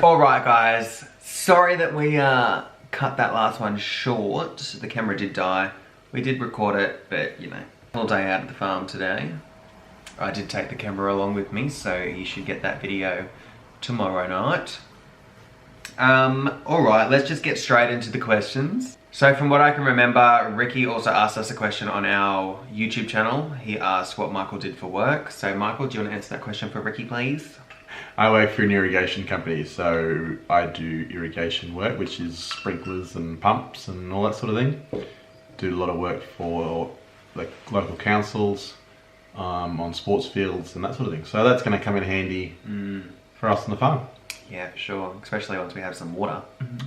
Alright guys, sorry that we cut that last one short. The camera did die. We did record it, but you know, all day out at the farm today. I did take the camera along with me, so you should get that video tomorrow night. Alright, let's just get straight into the questions. So from what I can remember, Ricky also asked us a question on our YouTube channel. He asked what Michael did for work. So Michael, do you want to answer that question for Ricky, please? I work for an irrigation company, so I do irrigation work, which is sprinklers and pumps and all that sort of thing. Do a lot of work for like local councils, on sports fields and that sort of thing. So that's going to come in handy for us on the farm. Yeah, sure. Especially once we have some water.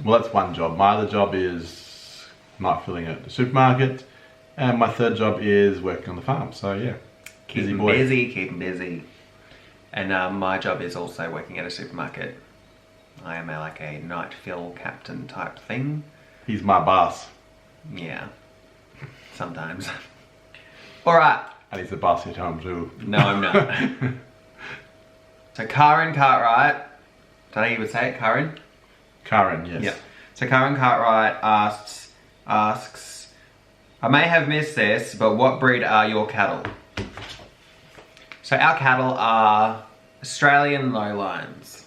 Well, that's one job. My other job is night filling at the supermarket, and my third job is working on the farm. So yeah, Keep him busy. And my job is also working at a supermarket. I am like a night fill captain type thing. He's my boss. Yeah, sometimes. Alright. And he's the boss at home too. No, I'm not. So Karen Cartwright, did I even say it, Karen? Karen, yes. Yep. So Karen Cartwright asks, I may have missed this, but what breed are your cattle? So our cattle are Australian Lowlines.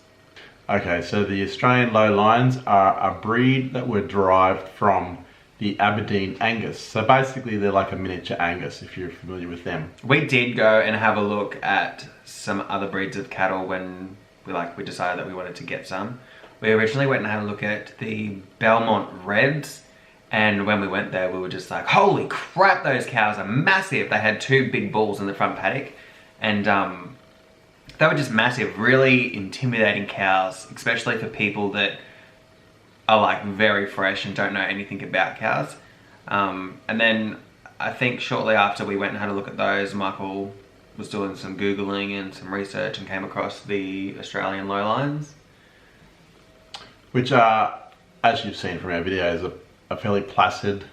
Okay, so the Australian Lowlines are a breed that were derived from the Aberdeen Angus. So basically they're like a miniature Angus, if you're familiar with them. We did go and have a look at some other breeds of cattle when we decided that we wanted to get some. We originally went and had a look at the Belmont Reds, and when we went there we were just like, holy crap, those cows are massive. They had two big bulls in the front paddock, and they were just massive, really intimidating cows, especially for people that are like very fresh and don't know anything about cows. And then I think shortly after we went and had a look at those, Michael was doing some Googling and some research and came across the Australian Lowlines. Which are, as you've seen from our videos, a fairly placid,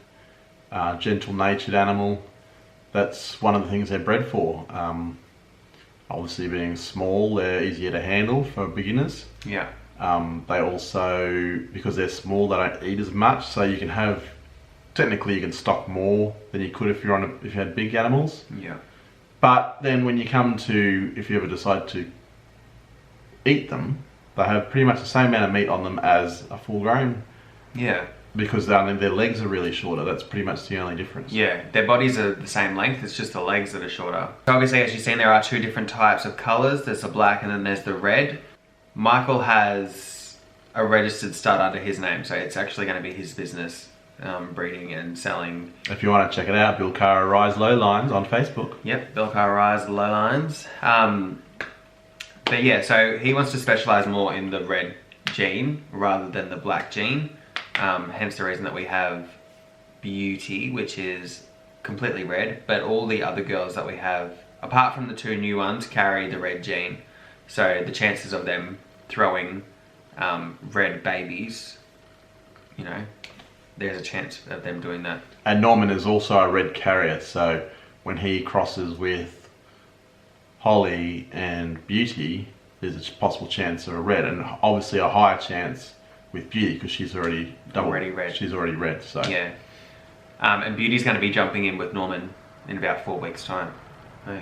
gentle-natured animal. That's one of the things they're bred for. Obviously being small, they're easier to handle for beginners. Yeah. They also, because they're small, they don't eat as much, so you can have, technically you can stock more than you could if you had big animals. Yeah. But then when you come to, if you ever decide to eat them, they have pretty much the same amount of meat on them as a full grown. Yeah. Because their legs are really shorter. That's pretty much the only difference. Yeah, their bodies are the same length, it's just the legs that are shorter. So obviously, as you've seen, there are two different types of colours. There's the black and then there's the red. Michael has a registered stud under his name, so it's actually going to be his business, breeding and selling. If you want to check it out, Bill Carr Rise Lowlines on Facebook. Yep, Bill Carr Rise Lowlines. But yeah, so he wants to specialise more in the red gene rather than the black gene. Hence the reason that we have Beauty, which is completely red, but all the other girls that we have, apart from the two new ones, carry the red gene. So the chances of them throwing red babies, you know, there's a chance of them doing that. And Norman is also a red carrier, so when he crosses with Holly and Beauty, there's a possible chance of a red, and obviously a higher chance with Beauty because she's already red. She's already red, so yeah. And Beauty's going to be jumping in with Norman in about 4 weeks' time. Hey.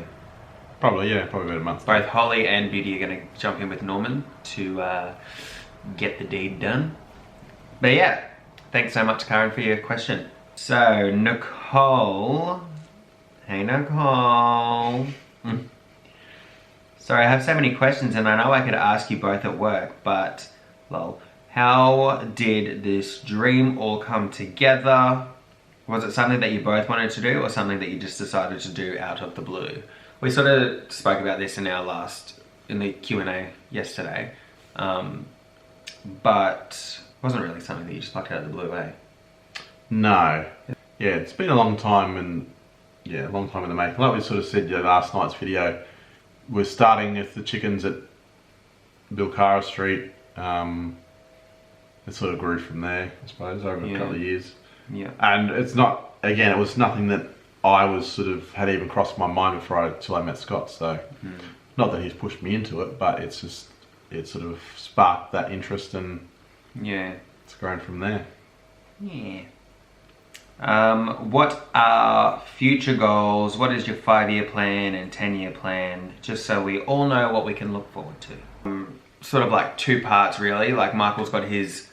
Probably about a month. Both Holly and Beauty are going to jump in with Norman to get the deed done. But yeah, thanks so much, Karen, for your question. So Nicole, hey Nicole. Sorry, I have so many questions and I know I could ask you both at work, but lol. How did this dream all come together? Was it something that you both wanted to do or something that you just decided to do out of the blue? We sort of spoke about this in the Q&A yesterday, but it wasn't really something that you just plucked out of the blue, eh? No. Yeah, it's been a long time in the making. Like we sort of said last night's video, we're starting with the chickens at Bilkara Street. It sort of grew from there, I suppose, over a couple of years. Yeah. And it's not, again, it was nothing that I was sort of, had even crossed my mind until I met Scott, so not that he's pushed me into it, but it's just it sort of sparked that interest, and Yeah. it's grown from there. Yeah. What are future goals? What is your 5-year plan and 10-year plan? Just so we all know what we can look forward to. Sort of like two parts really. Like Michael's got his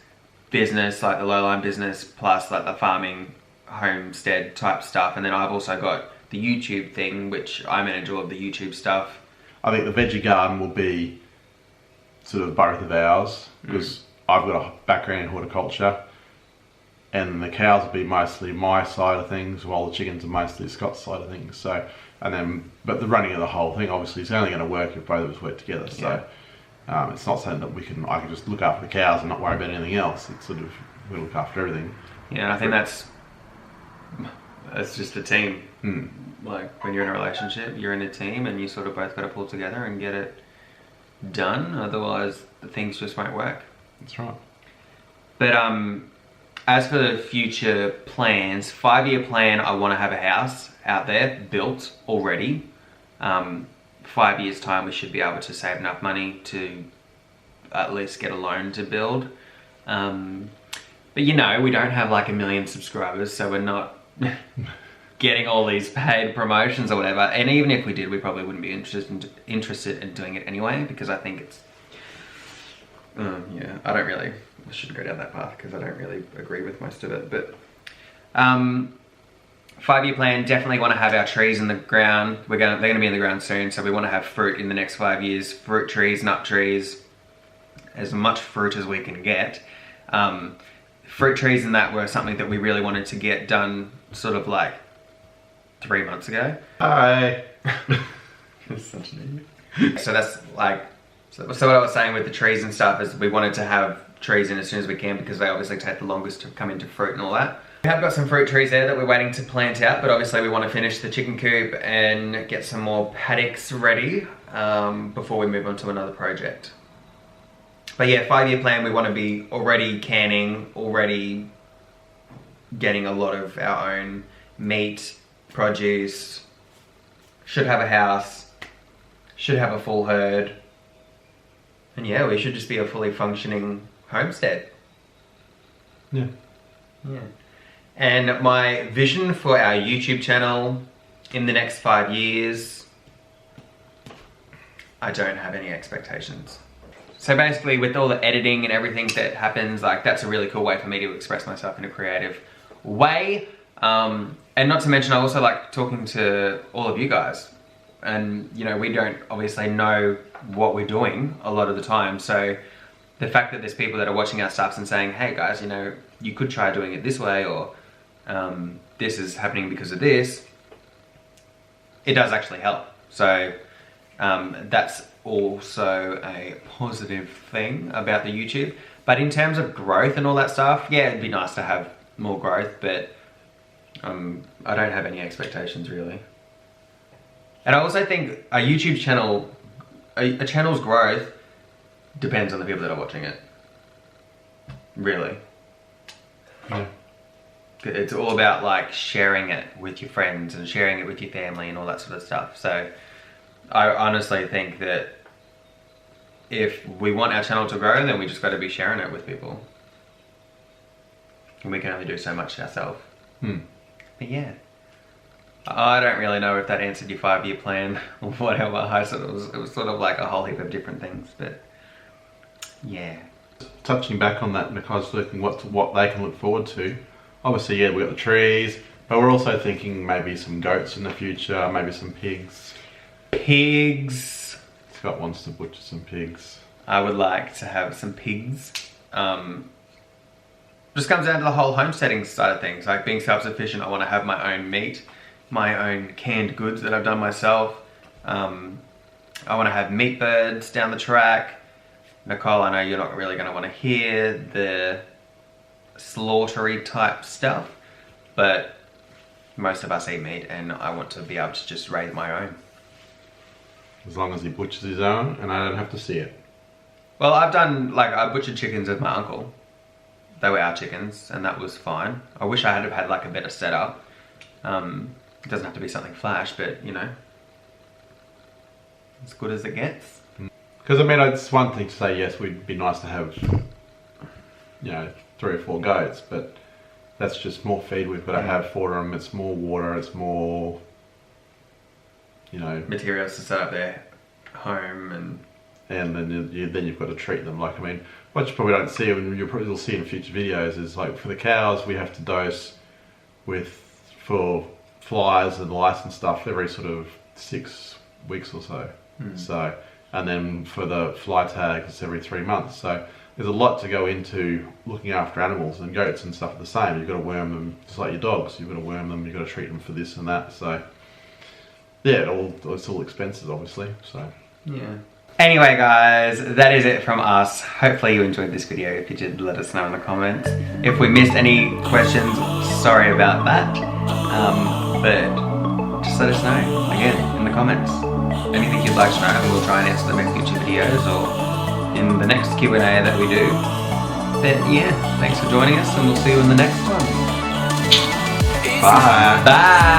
business, like the Lowline business, plus like the farming, homestead type stuff. And then I've also got the YouTube thing, which I manage all of the YouTube stuff. I think the veggie garden will be sort of both of ours, because I've got a background in horticulture, and the cows will be mostly my side of things, while the chickens are mostly Scott's side of things. So, and then, but the running of the whole thing obviously is only going to work if both of us work together. So, it's not something that I can just look after the cows and not worry about anything else. It's sort of, we look after everything. Yeah, and I think that's just a team. Like when you're in a relationship, you're in a team, and you sort of both got to pull together and get it done. Otherwise, the things just won't work. That's right. But as for the future plans, 5-year plan, I want to have a house out there built already. 5 years time, we should be able to save enough money to at least get a loan to build. But you know, we don't have like 1 million subscribers, so we're not getting all these paid promotions or whatever. And even if we did, we probably wouldn't be interested in doing it anyway, because I think it's I shouldn't go down that path because I don't really agree with most of it. But 5-year plan, definitely want to have our trees in the ground. They're going to be in the ground soon, so we want to have fruit in the next 5 years. Fruit trees, nut trees, as much fruit as we can get. Fruit trees and that were something that we really wanted to get done sort of like 3 months ago. Hi. Such an idiot. So that's like, so what I was saying with the trees and stuff is we wanted to have trees in as soon as we can, because they obviously take the longest to come into fruit and all that. We have got some fruit trees there that we're waiting to plant out, but obviously we want to finish the chicken coop and get some more paddocks ready before we move on to another project. But yeah, 5-year plan, we want to be already canning, already getting a lot of our own meat, produce, should have a house, should have a full herd. And yeah, we should just be a fully functioning homestead. Yeah. Yeah. And my vision for our YouTube channel in the next 5 years, I don't have any expectations. So basically with all the editing and everything that happens, like that's a really cool way for me to express myself in a creative way. And not to mention, I also like talking to all of you guys. And you know, we don't obviously know what we're doing a lot of the time. So the fact that there's people that are watching our stuff and saying, hey guys, you know, you could try doing it this way, or this is happening because of this, it does actually help. So that's also a positive thing about the YouTube. But in terms of growth and all that stuff, yeah, it'd be nice to have more growth, but I don't have any expectations really. And I also think a YouTube channel, a channel's growth depends on the people that are watching it. Really. Yeah. It's all about like sharing it with your friends and sharing it with your family and all that sort of stuff. So I honestly think that if we want our channel to grow, then we just got to be sharing it with people. And we can only do so much ourselves. But yeah. I don't really know if that answered your 5-year plan or whatever. It was sort of like a whole heap of different things, but yeah. Touching back on that, because looking what they can look forward to. Obviously, yeah, we've got the trees, but we're also thinking maybe some goats in the future, maybe some pigs. Pigs. Scott wants to butcher some pigs. I would like to have some pigs. Just comes down to the whole homesteading side of things. Like being self-sufficient, I want to have my own meat, my own canned goods that I've done myself. I want to have meat birds down the track. Nicole, I know you're not really going to want to hear the slaughtery type stuff, but most of us eat meat and I want to be able to just raise my own. As long as he butchers his own and I don't have to see it. Well, I butchered chickens with my uncle. They were our chickens and that was fine. I wish I had had like a better setup. It doesn't have to be something flash, but you know, as good as it gets. Because I mean, it's one thing to say yes, we'd be nice to have, 3 or 4 goats, but that's just more feed we've got to have for them. It's more water. It's more, materials to set up their home and then you've got to treat them. Like, I mean, what you probably don't see, and you'll see in future videos, is like for the cows we have to dose for flies and lice and stuff every sort of 6 weeks or so. So, and then for the fly tags it's every 3 months. So there's a lot to go into looking after animals, and goats and stuff are the same. You've got to worm them just like your dogs. You've got to worm them. You've got to treat them for this and that. So yeah, it's all expenses, obviously. So yeah. Anyway guys, that is it from us. Hopefully you enjoyed this video. If you did, let us know in the comments. If we missed any questions, sorry about that. But just let us know, again, in the comments. Anything you'd like to know, and we'll try and answer them in future videos or in the next Q&A that we do. But yeah, thanks for joining us, and we'll see you in the next one. bye. Bye!